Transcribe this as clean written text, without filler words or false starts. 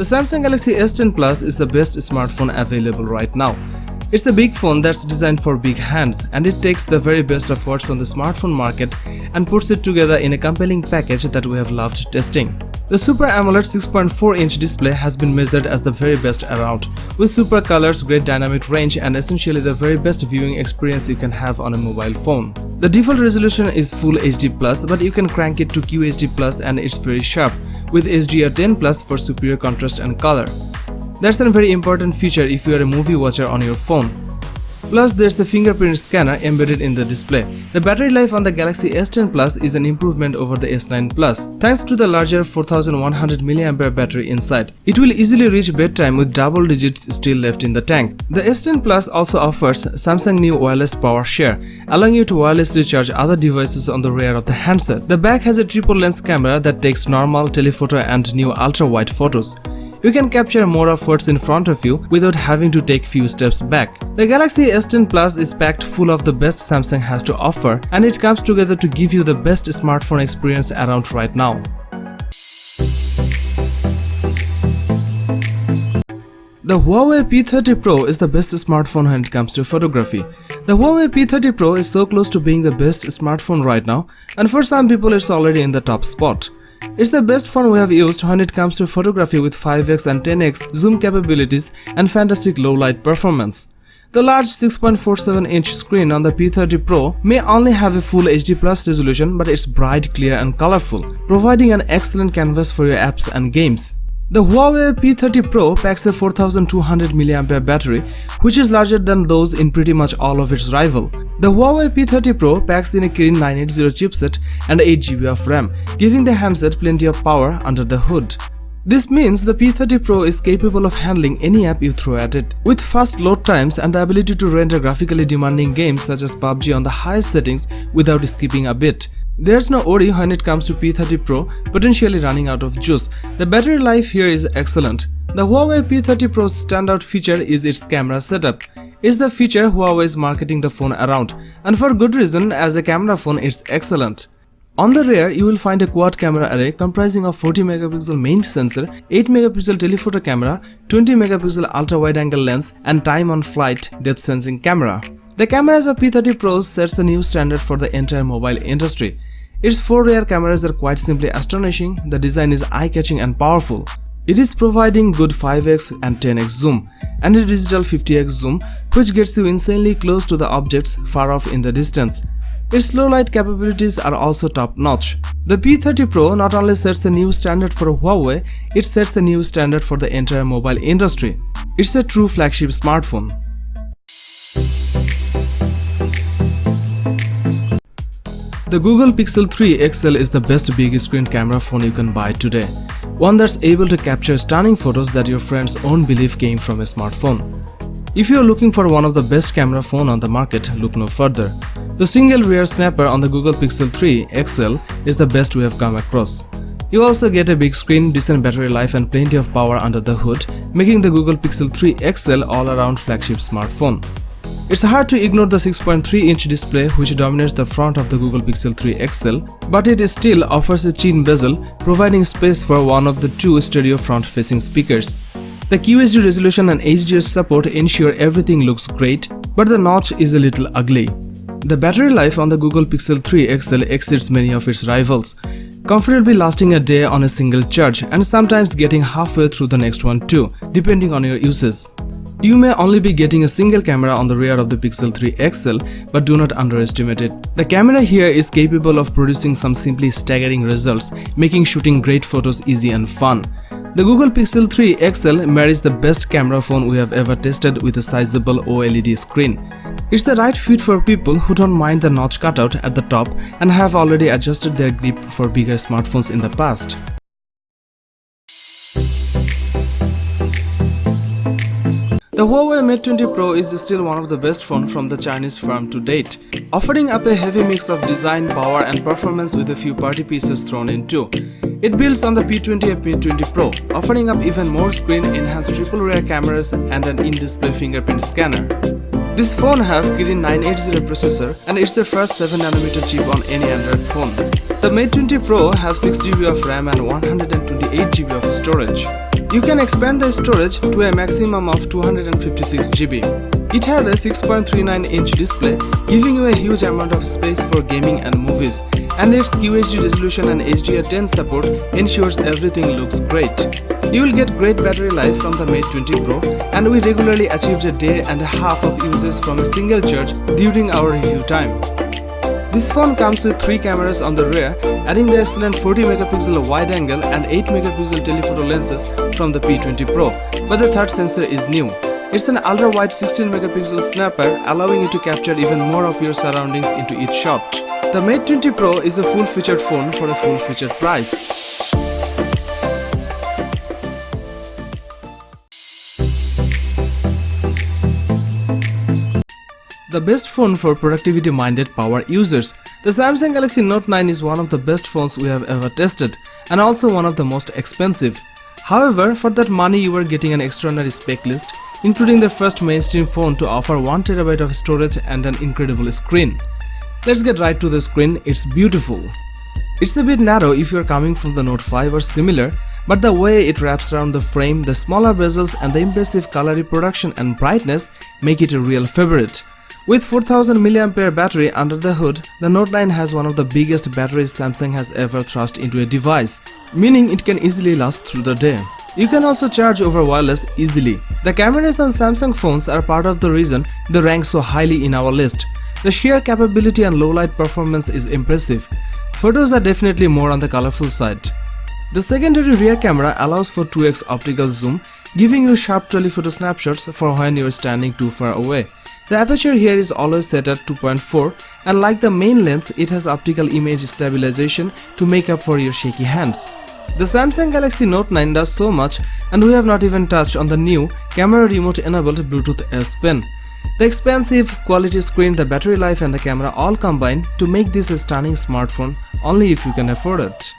The Samsung Galaxy S10 Plus is the best smartphone available right now. It's a big phone that's designed for big hands, and it takes the very best of what's on the smartphone market and puts it together in a compelling package that we have loved testing. The Super AMOLED 6.4-inch display has been measured as the very best around, with super colors, great dynamic range, and essentially the very best viewing experience you can have on a mobile phone. The default resolution is Full HD+, but you can crank it to QHD+, and it's very sharp, with HDR10+ for superior contrast and color. That's a very important feature if you are a movie watcher on your phone. Plus, there's a fingerprint scanner embedded in the display. The battery life on the Galaxy S10 Plus is an improvement over the S9 Plus, thanks to the larger 4100 mAh battery inside. It will easily reach bedtime with double digits still left in the tank. The S10 Plus also offers Samsung new wireless power share, allowing you to wirelessly charge other devices on the rear of the handset. The back has a triple lens camera that takes normal, telephoto and new ultra-wide photos. You can capture more of what's in front of you without having to take few steps back. The Galaxy S10 Plus is packed full of the best Samsung has to offer, and it comes together to give you the best smartphone experience around right now. The Huawei P30 Pro is the best smartphone when it comes to photography. The Huawei P30 Pro is so close to being the best smartphone right now, and for some people it's already in the top spot. It's the best phone we have used when it comes to photography with 5x and 10x zoom capabilities and fantastic low light performance. The large 6.47-inch screen on the P30 Pro may only have a full HD+ resolution, but it's bright, clear and colorful, providing an excellent canvas for your apps and games. The Huawei P30 Pro packs a 4200 mAh battery, which is larger than those in pretty much all of its rival. The Huawei P30 Pro packs in a Kirin 980 chipset and 8GB of RAM, giving the handset plenty of power under the hood. This means the P30 Pro is capable of handling any app you throw at it, with fast load times and the ability to render graphically demanding games such as PUBG on the highest settings without skipping a bit. There's no worry when it comes to P30 Pro potentially running out of juice. The battery life here is excellent. The Huawei P30 Pro's standout feature is its camera setup. It's the feature Huawei is marketing the phone around, and for good reason, as a camera phone it's excellent. On the rear, you will find a quad camera array comprising of 40MP main sensor, 8MP telephoto camera, 20MP ultra-wide-angle lens, and time-on-flight depth-sensing camera. The cameras of P30 Pros sets a new standard for the entire mobile industry. Its 4 rear cameras are quite simply astonishing. The design is eye-catching and powerful. It is providing good 5x and 10x zoom, and a digital 50x zoom, which gets you insanely close to the objects far off in the distance. Its low light capabilities are also top-notch. The P30 Pro not only sets a new standard for Huawei, it sets a new standard for the entire mobile industry. It's a true flagship smartphone. The Google Pixel 3 XL is the best big screen camera phone you can buy today. One that's able to capture stunning photos that your friends won't believe came from a smartphone. If you're looking for one of the best camera phone on the market, look no further. The single rear snapper on the Google Pixel 3 XL is the best we have come across. You also get a big screen, decent battery life and plenty of power under the hood, making the Google Pixel 3 XL all-around flagship smartphone. It's hard to ignore the 6.3-inch display which dominates the front of the Google Pixel 3 XL, but it still offers a chin bezel, providing space for one of the two stereo front-facing speakers. The QHD resolution and HDR support ensure everything looks great, but the notch is a little ugly. The battery life on the Google Pixel 3 XL exceeds many of its rivals, comfortably lasting a day on a single charge and sometimes getting halfway through the next one too, depending on your uses. You may only be getting a single camera on the rear of the Pixel 3 XL, but do not underestimate it. The camera here is capable of producing some simply staggering results, making shooting great photos easy and fun. The Google Pixel 3 XL marries the best camera phone we have ever tested with a sizable OLED screen. It's the right fit for people who don't mind the notch cutout at the top and have already adjusted their grip for bigger smartphones in the past. The Huawei Mate 20 Pro is still one of the best phones from the Chinese firm to date, offering up a heavy mix of design, power and performance with a few party pieces thrown in too. It builds on the P20 and P20 Pro, offering up even more screen-enhanced triple rear cameras and an in-display fingerprint scanner. This phone has Kirin 980 processor and it's the first 7nm chip on any Android phone. The Mate 20 Pro have 6GB of RAM and 128GB of storage. You can expand the storage to a maximum of 256 GB. It has a 6.39-inch display, giving you a huge amount of space for gaming and movies, and its QHD resolution and HDR10 support ensures everything looks great. You will get great battery life from the Mate 20 Pro, and we regularly achieved a day and a half of uses from a single charge during our review time. This phone comes with 3 cameras on the rear, adding the excellent 40MP wide angle and 8MP telephoto lenses from the P30 Pro, but the third sensor is new. It's an ultra-wide 16MP snapper, allowing you to capture even more of your surroundings into each shot. The Mate 20 Pro is a full-featured phone for a full-featured price. The best phone for productivity-minded power users. The Samsung Galaxy Note 9 is one of the best phones we have ever tested, and also one of the most expensive. However, for that money you are getting an extraordinary spec list, including the first mainstream phone to offer 1TB of storage and an incredible screen. Let's get right to the screen. It's beautiful. It's a bit narrow if you are coming from the Note 5 or similar, but the way it wraps around the frame, the smaller bezels and the impressive color reproduction and brightness make it a real favorite. With 4000 mAh battery under the hood, the Note 9 has one of the biggest batteries Samsung has ever thrust into a device, meaning it can easily last through the day. You can also charge over wireless easily. The cameras on Samsung phones are part of the reason they rank so highly in our list. The sheer capability and low light performance is impressive. Photos are definitely more on the colorful side. The secondary rear camera allows for 2x optical zoom, giving you sharp telephoto snapshots for when you are standing too far away. The aperture here is always set at 2.4, and like the main lens, it has optical image stabilization to make up for your shaky hands. The Samsung Galaxy Note 9 does so much, and we have not even touched on the new camera remote enabled Bluetooth S Pen. The expansive quality screen, the battery life and the camera all combine to make this a stunning smartphone only if you can afford it.